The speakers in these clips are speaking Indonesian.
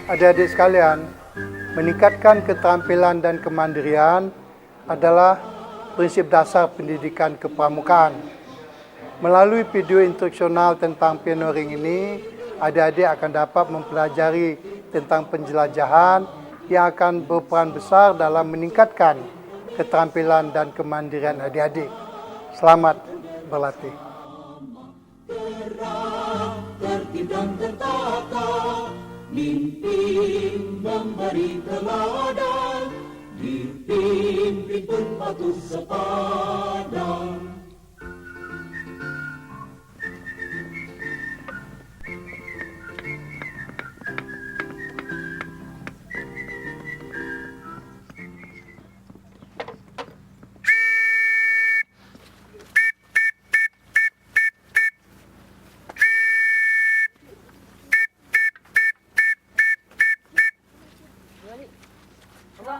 Adik-adik sekalian, meningkatkan keterampilan dan kemandirian adalah prinsip dasar pendidikan kepramukaan. Melalui video instruksional tentang pioneering ini, adik-adik akan dapat mempelajari tentang penjelajahan yang akan berperan besar dalam meningkatkan keterampilan dan kemandirian adik-adik. Selamat berlatih. Tertib dan tertata, mimpin memberi teladan, dipimpin pun patuh sepadan.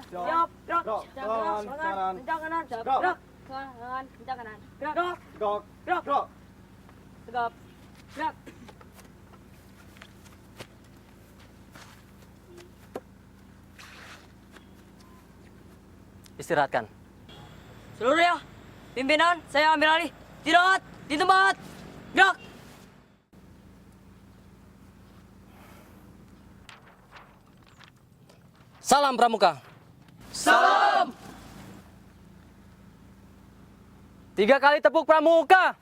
Jawab, gerak, kanan, kencang kanan, gerak, kanan, kencang kanan, gerak, tegap, gerak. Istirahatkan. Seluruhnya, pimpinan, saya ambil alih. Istirahat di tempat, gerak. Salam Pramuka. Salam. 3 kali tepuk Pramuka.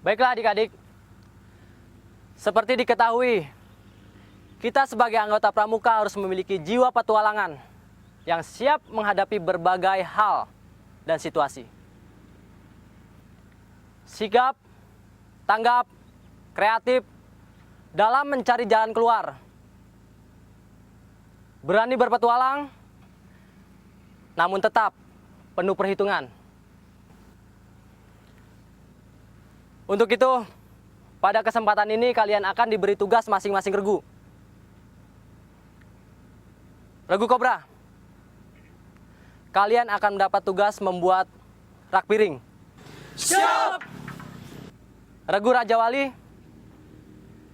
Baiklah adik-adik, seperti diketahui, kita sebagai anggota Pramuka harus memiliki jiwa petualangan yang siap menghadapi berbagai hal dan situasi. Sigap, tanggap, kreatif dalam mencari jalan keluar. Berani berpetualang, namun tetap penuh perhitungan. Untuk itu, pada kesempatan ini kalian akan diberi tugas masing-masing regu. Regu Kobra, kalian akan mendapat tugas membuat rak piring. Siap. Regu Raja Wali,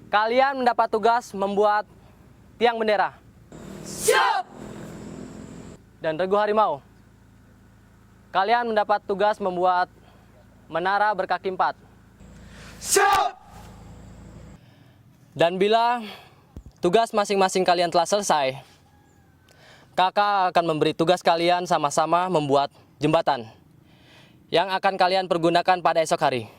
kalian mendapat tugas membuat tiang bendera. Siap. Dan Regu Harimau, kalian mendapat tugas membuat menara berkaki 4. Siap. Dan bila tugas masing-masing kalian telah selesai, kakak akan memberi tugas kalian sama-sama membuat jembatan yang akan kalian pergunakan pada esok hari.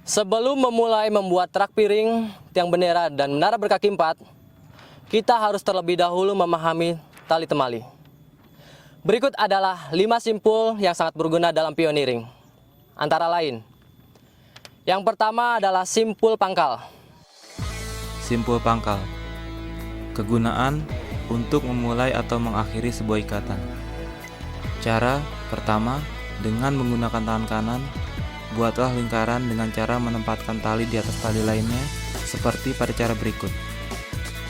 Sebelum memulai membuat rak piring, tiang bendera, dan menara berkaki 4, kita harus terlebih dahulu memahami tali temali. Berikut adalah 5 simpul yang sangat berguna dalam pioneering. Antara lain, yang pertama adalah simpul pangkal. Simpul pangkal. Kegunaan untuk memulai atau mengakhiri sebuah ikatan. Cara pertama, dengan menggunakan tangan kanan, buatlah lingkaran dengan cara menempatkan tali di atas tali lainnya seperti pada cara berikut.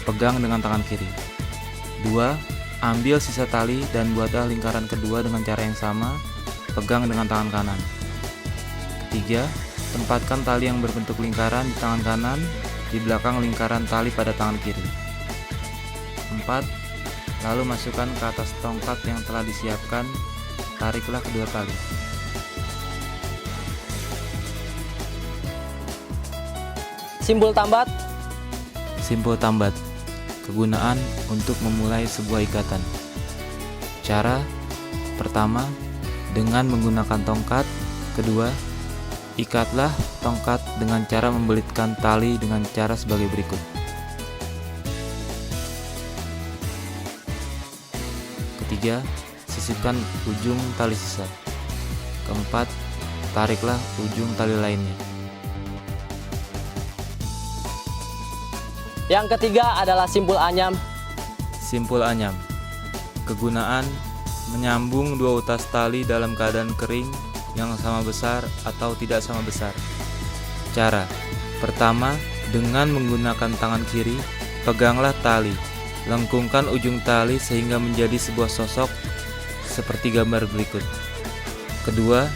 Pegang dengan tangan kiri. 2. Ambil sisa tali dan buatlah lingkaran kedua dengan cara yang sama, pegang dengan tangan kanan. 3. Tempatkan tali yang berbentuk lingkaran di tangan kanan, di belakang lingkaran tali pada tangan kiri. 4. Lalu masukkan ke atas tongkat yang telah disiapkan, tariklah kedua tali. Simpul tambat. Simpul tambat. Kegunaan untuk memulai sebuah ikatan. Cara pertama, dengan menggunakan tongkat. Kedua, ikatlah tongkat dengan cara membelitkan tali dengan cara sebagai berikut. Ketiga, sisipkan ujung tali sisa. Keempat, tariklah ujung tali lainnya. Yang ketiga adalah simpul anyam. Simpul anyam. Kegunaan menyambung dua utas tali dalam keadaan kering yang sama besar atau tidak sama besar. Cara pertama, dengan menggunakan tangan kiri, peganglah tali. lengkungkan ujung tali sehingga menjadi sebuah sosok seperti gambar berikut. Kedua,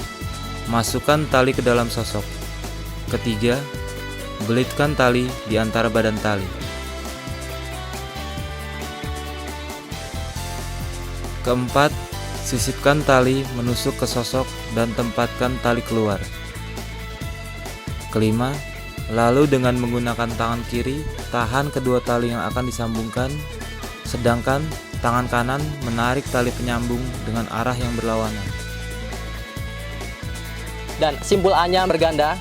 masukkan tali ke dalam sosok. Ketiga, belitkan tali di antara badan tali. Keempat, sisipkan tali menusuk ke sosok dan tempatkan tali keluar. Kelima, lalu dengan menggunakan tangan kiri, tahan kedua tali yang akan disambungkan, sedangkan tangan kanan menarik tali penyambung dengan arah yang berlawanan. Dan simpul anyam berganda.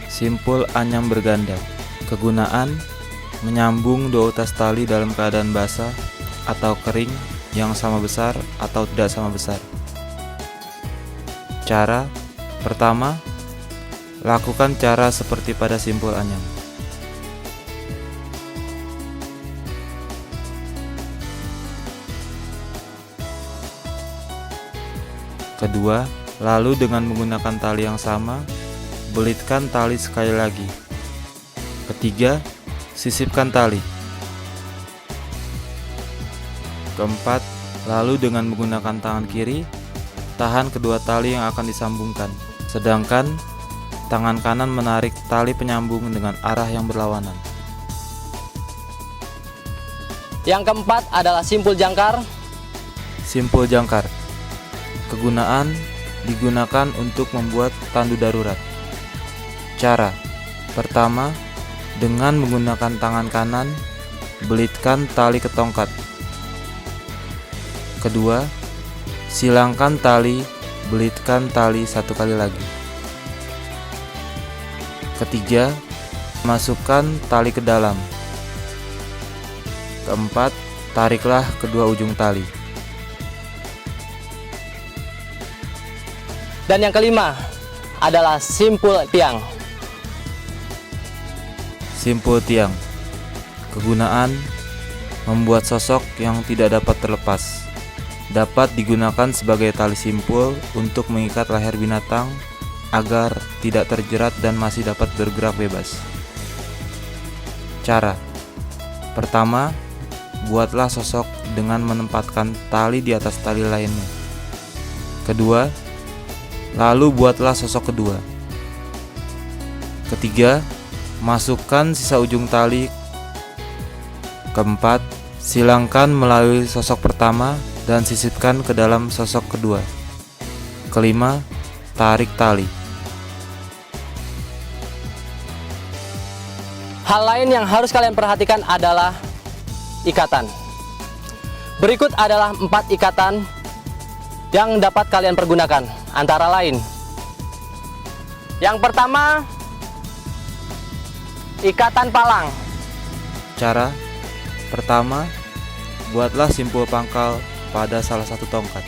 Simpul anyam berganda. Kegunaan: menyambung dua utas tali dalam keadaan basah atau kering yang sama besar atau tidak sama besar. Cara: pertama, lakukan cara seperti pada simpul anyam. Kedua, lalu dengan menggunakan tali yang sama, belitkan tali sekali lagi. Ketiga, sisipkan tali. Keempat, lalu dengan menggunakan tangan kiri, tahan kedua tali yang akan disambungkan, sedangkan tangan kanan menarik tali penyambung dengan arah yang berlawanan. Yang keempat adalah simpul jangkar. Simpul jangkar. Kegunaan: digunakan untuk membuat tandu darurat. Cara: pertama, dengan menggunakan tangan kanan, belitkan tali ke tongkat. Kedua, silangkan tali, belitkan tali satu kali lagi. Ketiga, masukkan tali ke dalam. Keempat, tariklah kedua ujung tali. Dan yang kelima adalah simpul tiang. Simpul tiang. Kegunaan: membuat sosok yang tidak dapat terlepas. Dapat digunakan sebagai tali simpul untuk mengikat leher binatang agar tidak terjerat dan masih dapat bergerak bebas. Cara: pertama, buatlah sosok dengan menempatkan tali di atas tali lainnya. Kedua, lalu buatlah sosok kedua. Ketiga, masukkan sisa ujung tali. Keempat, silangkan melalui sosok pertama dan sisipkan ke dalam sosok kedua. Kelima, tarik tali. Hal lain yang harus kalian perhatikan adalah ikatan. Berikut adalah 4 ikatan yang dapat kalian pergunakan, antara lain. Yang pertama, ikatan palang. Cara: pertama, buatlah simpul pangkal pada salah satu tongkat.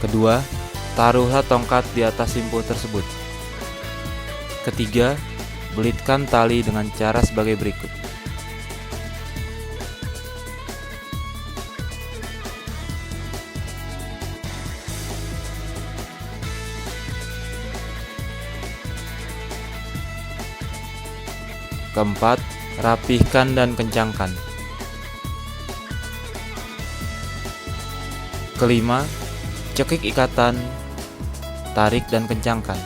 Kedua, taruhlah tongkat di atas simpul tersebut. Ketiga, belitkan tali dengan cara sebagai berikut. Keempat, rapihkan dan kencangkan. Kelima, cekik ikatan, tarik dan kencangkan.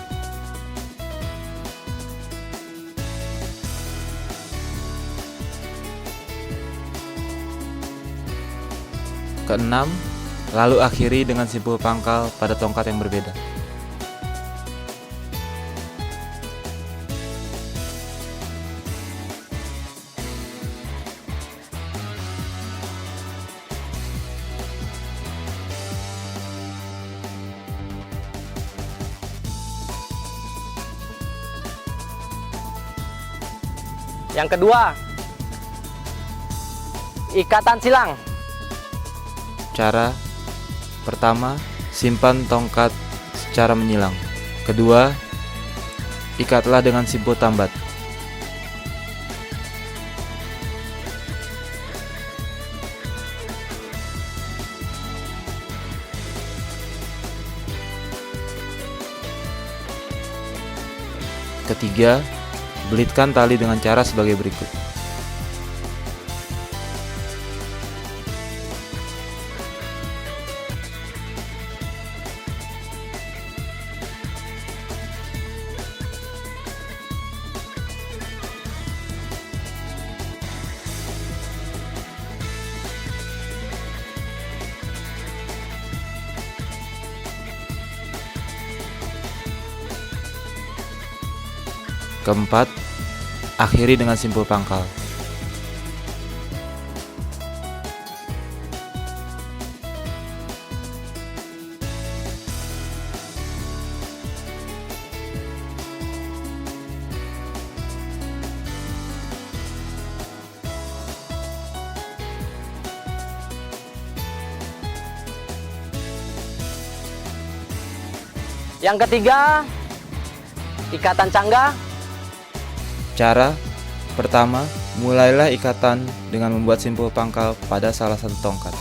Keenam, lalu akhiri dengan simpul pangkal pada tongkat yang berbeda. Yang kedua, ikatan silang. Cara: pertama, simpan tongkat secara menyilang. Kedua, ikatlah dengan simpul tambat. Ketiga, belitkan tali dengan cara sebagai berikut. Keempat, akhiri dengan simpul pangkal. Yang ketiga, ikatan cangga. Cara pertama, mulailah ikatan dengan membuat simpul pangkal pada salah satu tongkat.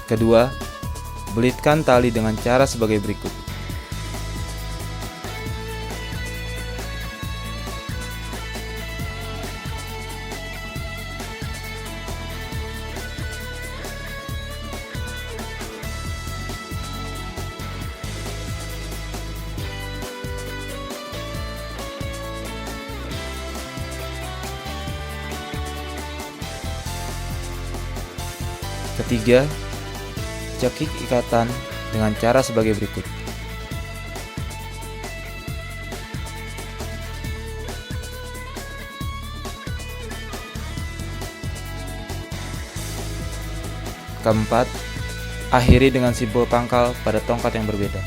Kedua, belitkan tali dengan cara sebagai berikut. Ketiga, cekik ikatan dengan cara sebagai berikut. Keempat, akhiri dengan simpul pangkal pada tongkat yang berbeda.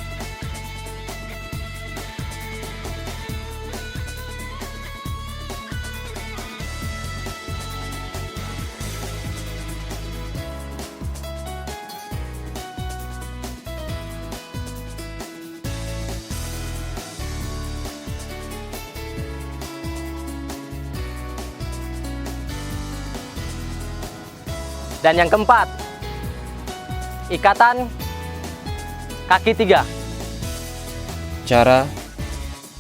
Dan yang keempat, ikatan kaki 3. Cara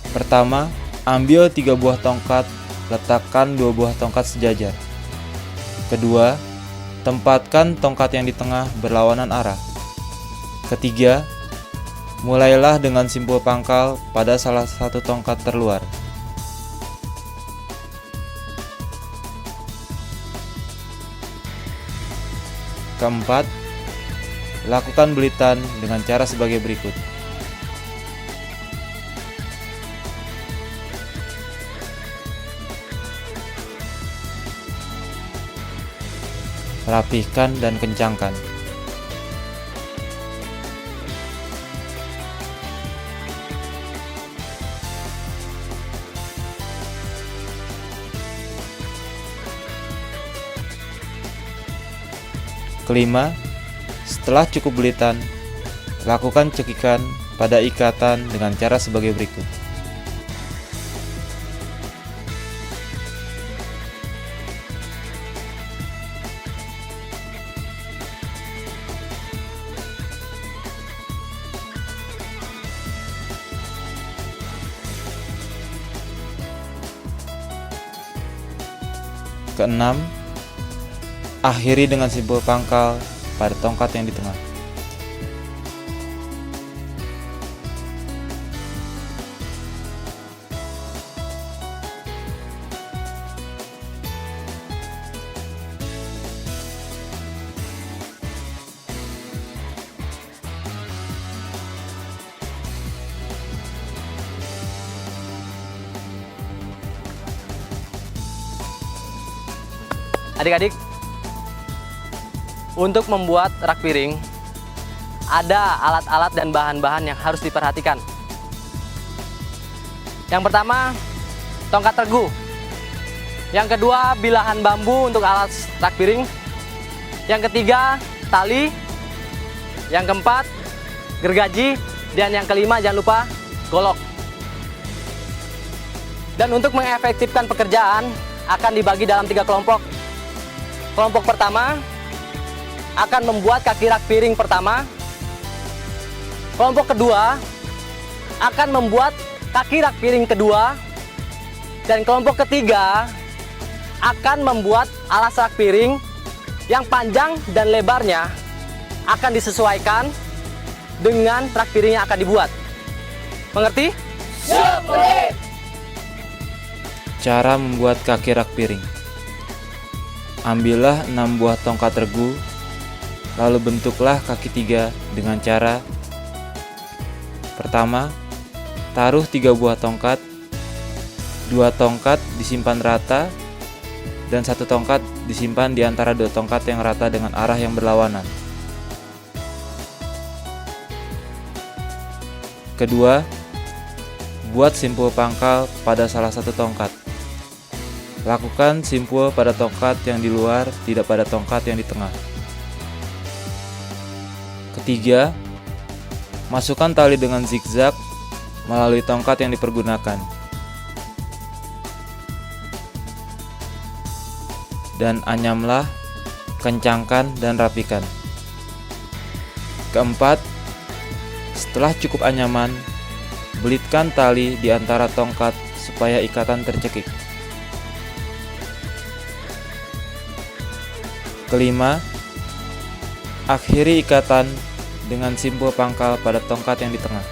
pertama, ambil 3 buah tongkat, letakkan 2 buah tongkat sejajar. Kedua, tempatkan tongkat yang di tengah berlawanan arah. Ketiga, mulailah dengan simpul pangkal pada salah satu tongkat terluar. Keempat, lakukan belitan dengan cara sebagai berikut. Rapihkan dan kencangkan. Kelima, setelah cukup belitan, lakukan cekikan pada ikatan dengan cara sebagai berikut. Keenam, akhiri dengan simpul pangkal pada tongkat yang di tengah. Adik-adik, untuk membuat rak piring, ada alat-alat dan bahan-bahan yang harus diperhatikan. Yang pertama, tongkat regu. Yang kedua, bilahan bambu untuk alat rak piring. Yang ketiga, tali. Yang keempat, gergaji. Dan yang kelima, jangan lupa golok. Dan untuk mengefektifkan pekerjaan, akan dibagi dalam 3 kelompok. Kelompok pertama akan membuat kaki rak piring pertama. Kelompok kedua akan membuat kaki rak piring kedua. Dan kelompok ketiga akan membuat alas rak piring yang panjang dan lebarnya akan disesuaikan dengan rak piring yang akan dibuat. Mengerti? Cara membuat kaki rak piring. Ambillah 6 buah tongkat regu, lalu bentuklah kaki 3 dengan cara: pertama, taruh 3 buah tongkat, 2 tongkat disimpan rata, dan 1 tongkat disimpan di antara 2 tongkat yang rata dengan arah yang berlawanan. Kedua, buat simpul pangkal pada salah satu tongkat. Lakukan simpul pada tongkat yang di luar, tidak pada tongkat yang di tengah. Ketiga, masukkan tali dengan zigzag melalui tongkat yang dipergunakan. Dan anyamlah, kencangkan, dan rapikan. Keempat, setelah cukup anyaman, belitkan tali di antara tongkat supaya ikatan tercekik. Kelima, akhiri ikatan dengan simpul pangkal pada tongkat yang di tengah.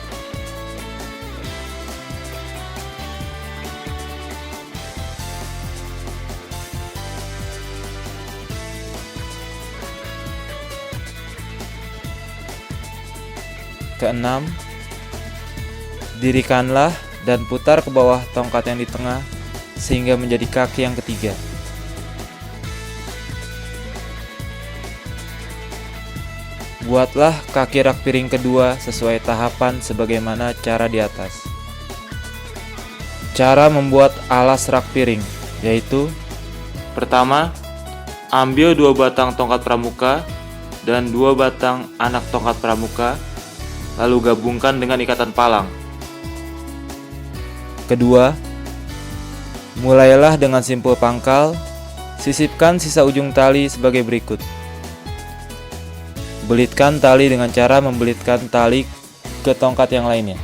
Keenam, dirikanlah dan putar ke bawah tongkat yang di tengah sehingga menjadi kaki yang ketiga. Buatlah kaki rak piring kedua sesuai tahapan sebagaimana cara di atas. Cara membuat alas rak piring, yaitu: pertama, ambil 2 batang tongkat pramuka dan 2 batang anak tongkat pramuka, lalu gabungkan dengan ikatan palang. Kedua, mulailah dengan simpul pangkal, sisipkan sisa ujung tali sebagai berikut. Belitkan tali dengan cara membelitkan tali ke tongkat yang lainnya.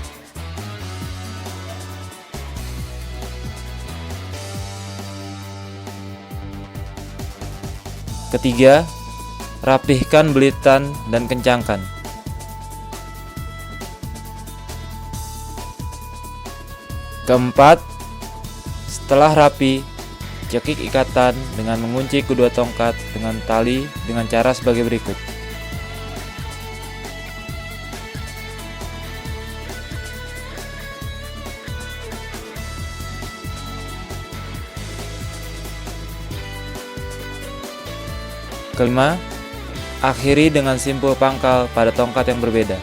Ketiga, rapihkan belitan dan kencangkan. Keempat, setelah rapi, cekik ikatan dengan mengunci kedua tongkat dengan tali dengan cara sebagai berikut. Kelima, akhiri dengan simpul pangkal pada tongkat yang berbeda.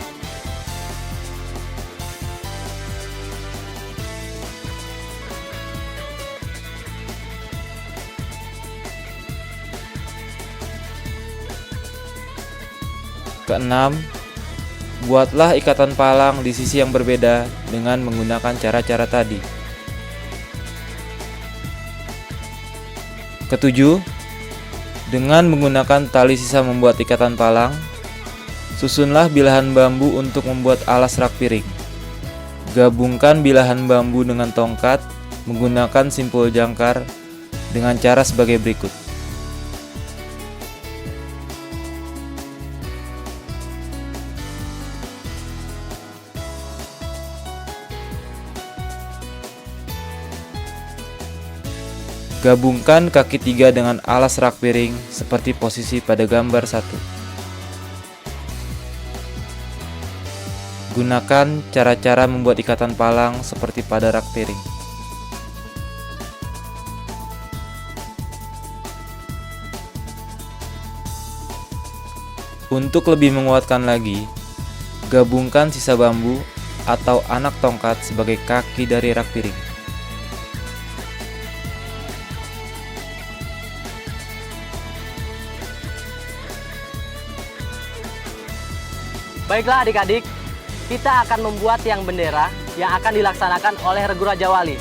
Keenam, buatlah ikatan palang di sisi yang berbeda dengan menggunakan cara-cara tadi. Ketujuh, dengan menggunakan tali sisa membuat ikatan palang, susunlah bilahan bambu untuk membuat alas rak piring. Gabungkan bilahan bambu dengan tongkat menggunakan simpul jangkar dengan cara sebagai berikut. Gabungkan kaki 3 dengan alas rak piring seperti posisi pada gambar 1. Gunakan cara-cara membuat ikatan palang seperti pada rak piring. Untuk lebih menguatkan lagi, gabungkan sisa bambu atau anak tongkat sebagai kaki dari rak piring. Baiklah adik-adik, kita akan membuat tiang bendera yang akan dilaksanakan oleh Regu Raja Wali.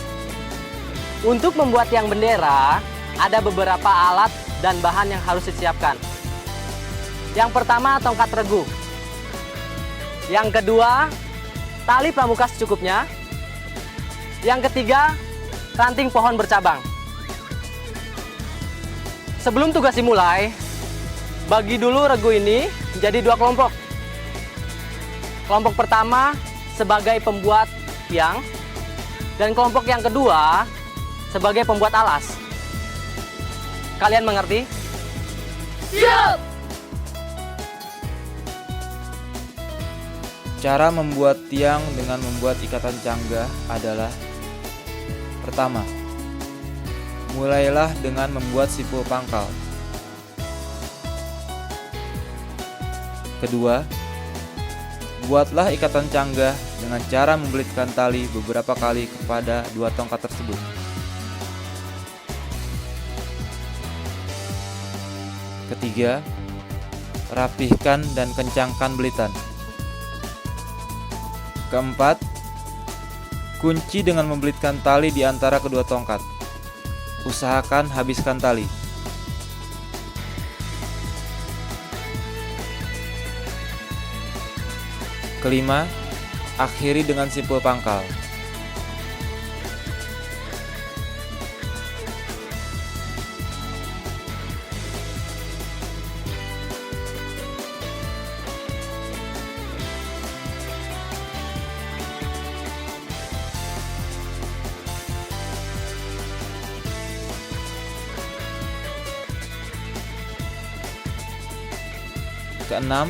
Untuk membuat tiang bendera, ada beberapa alat dan bahan yang harus disiapkan. Yang pertama, tongkat regu. Yang kedua, tali pramuka secukupnya. Yang ketiga, ranting pohon bercabang. Sebelum tugas dimulai, bagi dulu regu ini menjadi 2 kelompok. Kelompok pertama sebagai pembuat tiang, dan kelompok yang kedua sebagai pembuat alas. Kalian mengerti? Siap! Cara membuat tiang dengan membuat ikatan canggah adalah: pertama, mulailah dengan membuat simpul pangkal. Kedua, buatlah ikatan canggah dengan cara membelitkan tali beberapa kali kepada 2 tongkat tersebut. Ketiga, rapihkan dan kencangkan belitan. Keempat, kunci dengan membelitkan tali di antara kedua tongkat. Usahakan habiskan tali. Kelima, akhiri dengan simpul pangkal. Keenam,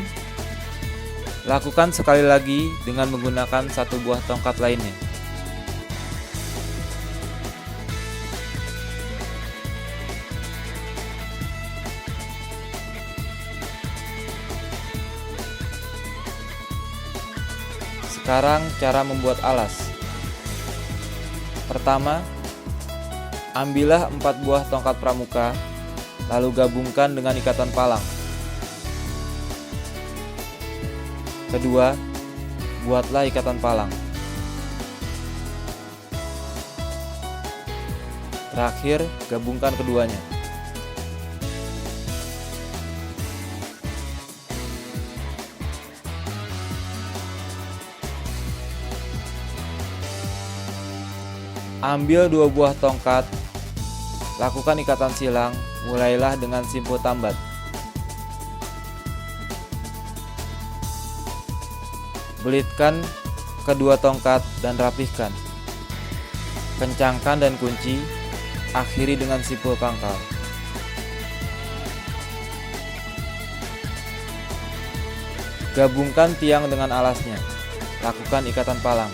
lakukan sekali lagi dengan menggunakan 1 buah tongkat lainnya. Sekarang cara membuat alas. Pertama, ambillah 4 buah tongkat pramuka, lalu gabungkan dengan ikatan palang. Kedua, buatlah ikatan palang. Terakhir, gabungkan keduanya. Ambil 2 buah tongkat, lakukan ikatan silang, mulailah dengan simpul tambat. Belitkan kedua tongkat dan rapihkan. Kencangkan dan kunci, akhiri dengan simpul pangkal. Gabungkan tiang dengan alasnya. Lakukan ikatan palang.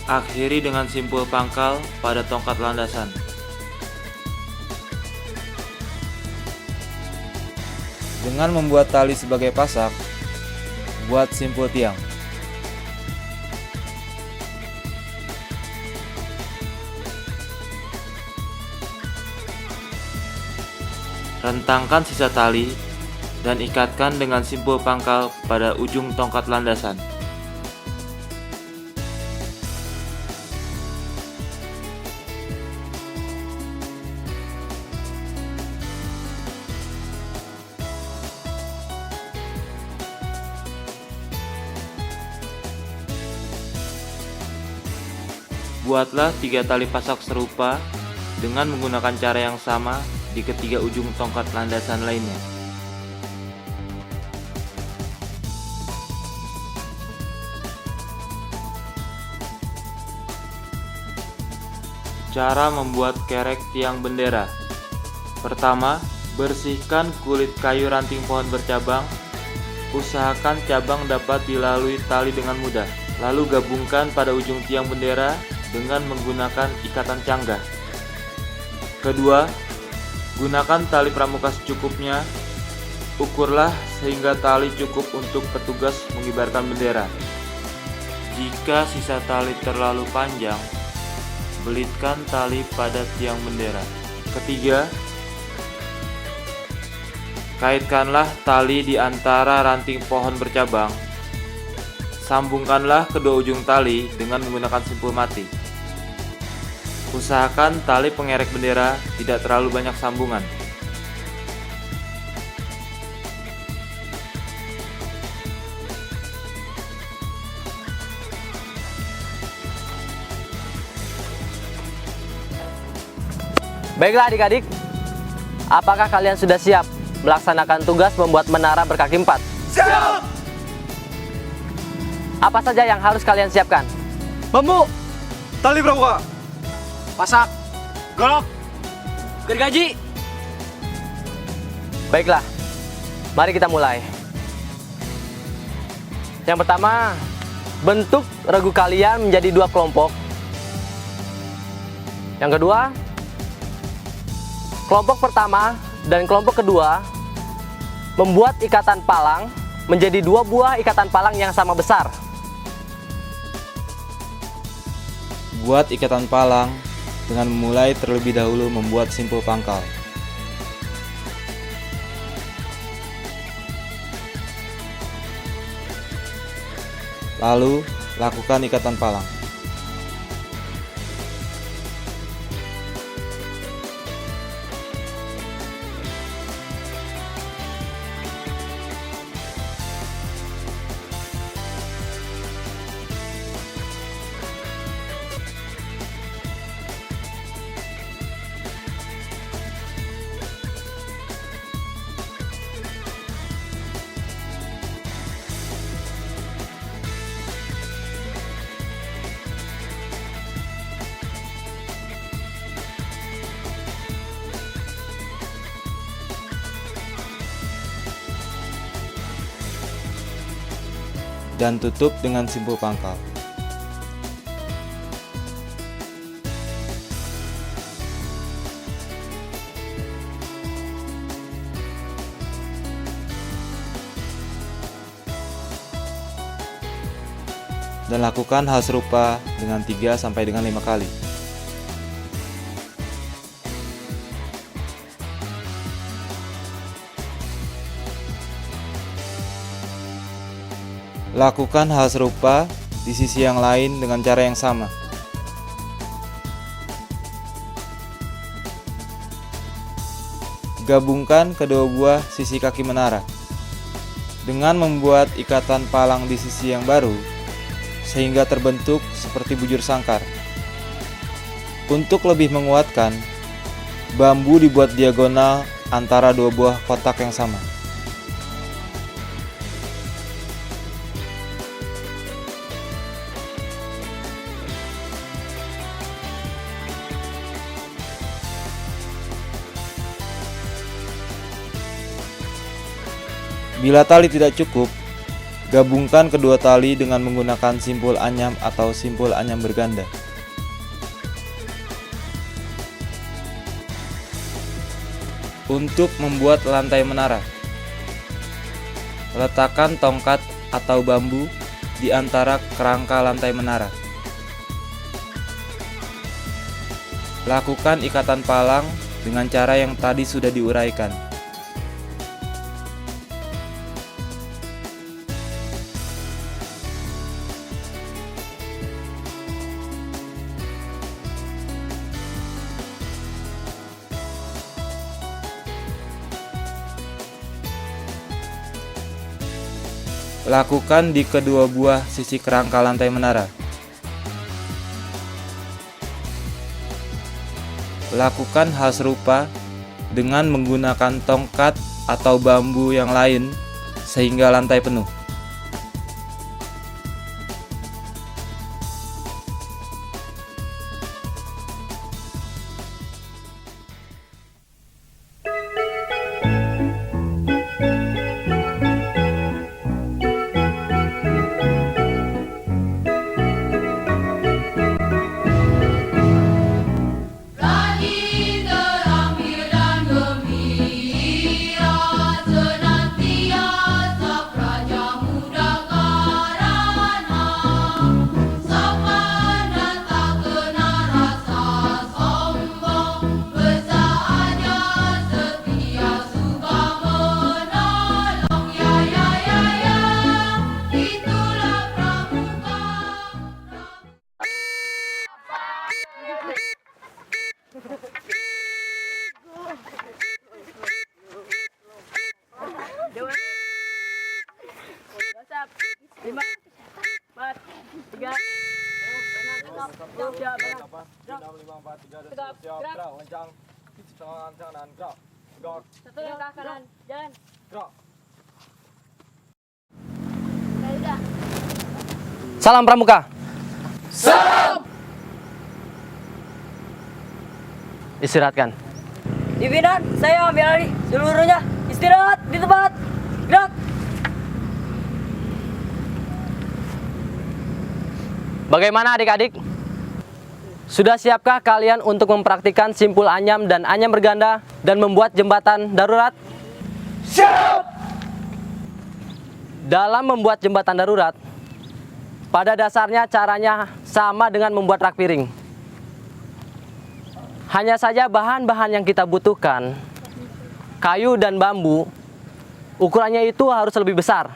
Akhiri dengan simpul pangkal pada tongkat landasan. Dengan membuat tali sebagai pasak, buat simpul tiang. Rentangkan sisa tali dan ikatkan dengan simpul pangkal pada ujung tongkat landasan. Buatlah 3 tali pasak serupa dengan menggunakan cara yang sama di ketiga ujung tongkat landasan lainnya. Cara membuat kerek tiang bendera. Pertama, bersihkan kulit kayu ranting pohon bercabang. Usahakan cabang dapat dilalui tali dengan mudah. Lalu gabungkan pada ujung tiang bendera dengan menggunakan ikatan canggah. Kedua, gunakan tali pramuka secukupnya. Ukurlah sehingga tali cukup untuk petugas mengibarkan bendera. Jika sisa tali terlalu panjang, belitkan tali pada tiang bendera. Ketiga, Kaitkanlah tali di antara ranting pohon bercabang. Sambungkanlah kedua ujung tali dengan menggunakan simpul mati. Usahakan tali pengerek bendera tidak terlalu banyak sambungan. Baiklah adik-adik, apakah kalian sudah siap melaksanakan tugas membuat menara berkaki 4? Siap! Apa saja yang harus kalian siapkan? Bambu, tali pramuka, pasak, golok, gergaji. Baiklah, mari kita mulai. Yang pertama, bentuk regu kalian menjadi 2 kelompok. Yang kedua, kelompok pertama dan kelompok kedua membuat ikatan palang menjadi 2 buah ikatan palang yang sama besar. Buat ikatan palang dengan memulai terlebih dahulu membuat simpul pangkal. Lalu, lakukan ikatan palang. Dan tutup dengan simpul pangkal. Dan lakukan hal serupa dengan 3 sampai dengan 5 kali. Lakukan hal serupa di sisi yang lain dengan cara yang sama. Gabungkan kedua buah sisi kaki menara dengan membuat ikatan palang di sisi yang baru sehingga terbentuk seperti bujur sangkar. Untuk lebih menguatkan, bambu dibuat diagonal antara 2 buah kotak yang sama. Bila tali tidak cukup, gabungkan kedua tali dengan menggunakan simpul anyam atau simpul anyam berganda. Untuk membuat lantai menara, letakkan tongkat atau bambu di antara kerangka lantai menara. Lakukan ikatan palang dengan cara yang tadi sudah diuraikan. Lakukan di kedua buah sisi kerangka lantai menara. Lakukan hal serupa dengan menggunakan tongkat atau bambu yang lain sehingga lantai penuh. Senantiasa praja Satu langkah kanan, jalan. Salam Pramuka. Istirahatkan. Pimpinan, saya ambil alih seluruhnya. Istirahat di tempat. Gerak. Bagaimana adik-adik? Sudah siapkah kalian untuk mempraktikkan simpul anyam dan anyam berganda dan membuat jembatan darurat? Siap! Dalam membuat jembatan darurat, pada dasarnya caranya sama dengan membuat rak piring. Hanya saja bahan-bahan yang kita butuhkan, kayu dan bambu, ukurannya itu harus lebih besar.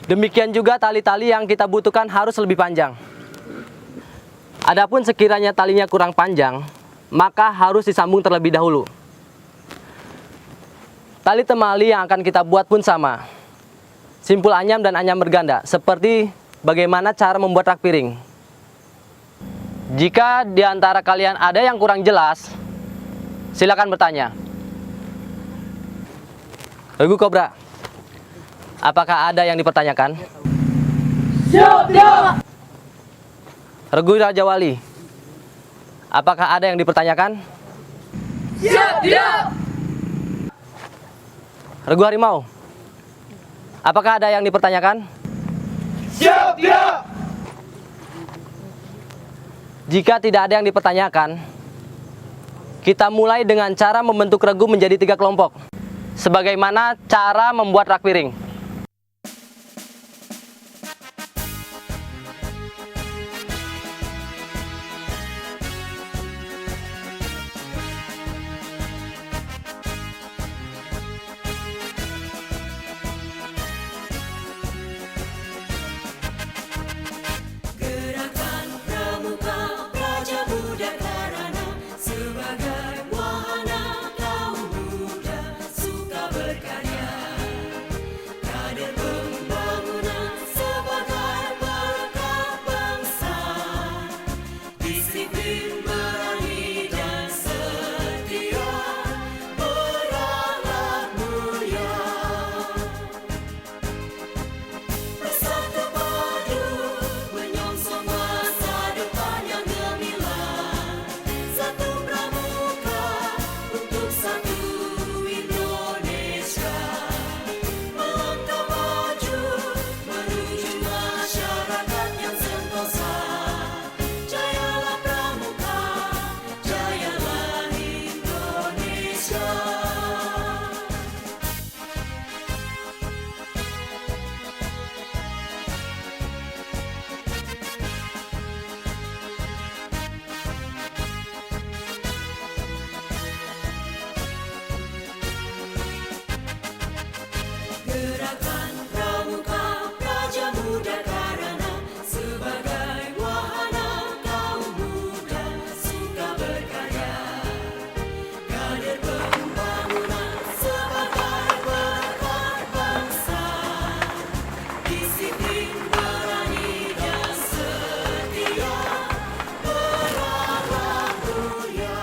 Demikian juga tali-tali yang kita butuhkan harus lebih panjang. Adapun sekiranya talinya kurang panjang, maka harus disambung terlebih dahulu. Tali temali yang akan kita buat pun sama. Simpul anyam dan anyam berganda, seperti bagaimana cara membuat rak piring. Jika di antara kalian ada yang kurang jelas, silakan bertanya. Regu Kobra, apakah ada yang dipertanyakan? Siap, siap. Regu Raja Wali, apakah ada yang dipertanyakan? Siap, siap. Regu Harimau, apakah ada yang dipertanyakan? Siap, siap. Jika tidak ada yang dipertanyakan, kita mulai dengan cara membentuk regu menjadi 3 kelompok. Sebagaimana cara membuat rak piring. Gerakan Pramuka Praja Muda Karana sebagai wahana kaum muda suka berkarya. Kader pembangunan sebagai berkah bangsa. Disiplin, berani dan setia, berakhlak mulia. Bersatu padu menyongsong masa depan yang gemilang. Satu pramuka untuk satu Indonesia. Melangkah maju menuju masyarakat yang sentosa. Jayalah pramuka, jayalah Indonesia. Gerakan Pramuka Praja Muda Karana sebagai wahana kaum muda suka berkarya. Kader pembangunan sebagai berkah bangsa. Disiplin, berani dan setia, berakhlak mulia.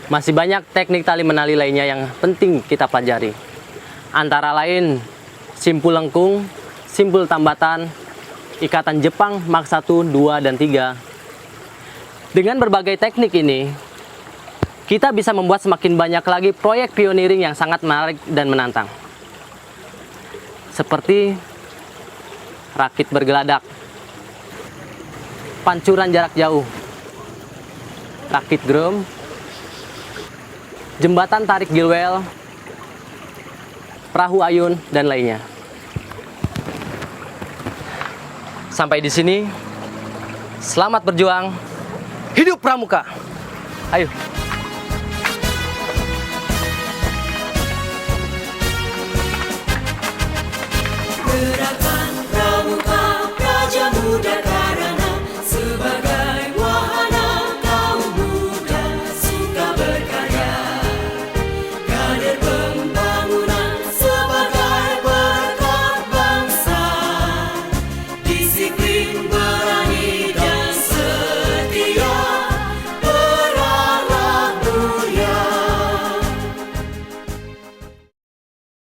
Masih banyak teknik tali menali lainnya yang penting kita pelajari. Antara lain, simpul lengkung, simpul tambatan, ikatan Jepang Mark 1, 2, dan 3. Dengan berbagai teknik ini, kita bisa membuat semakin banyak lagi proyek pioneering yang sangat menarik dan menantang. Seperti rakit bergeladak, pancuran jarak jauh, rakit drum, jembatan tarik gilwel, perahu ayun, dan lainnya. Sampai di sini, selamat berjuang, hidup Pramuka. Ayo. Gerakan Pramuka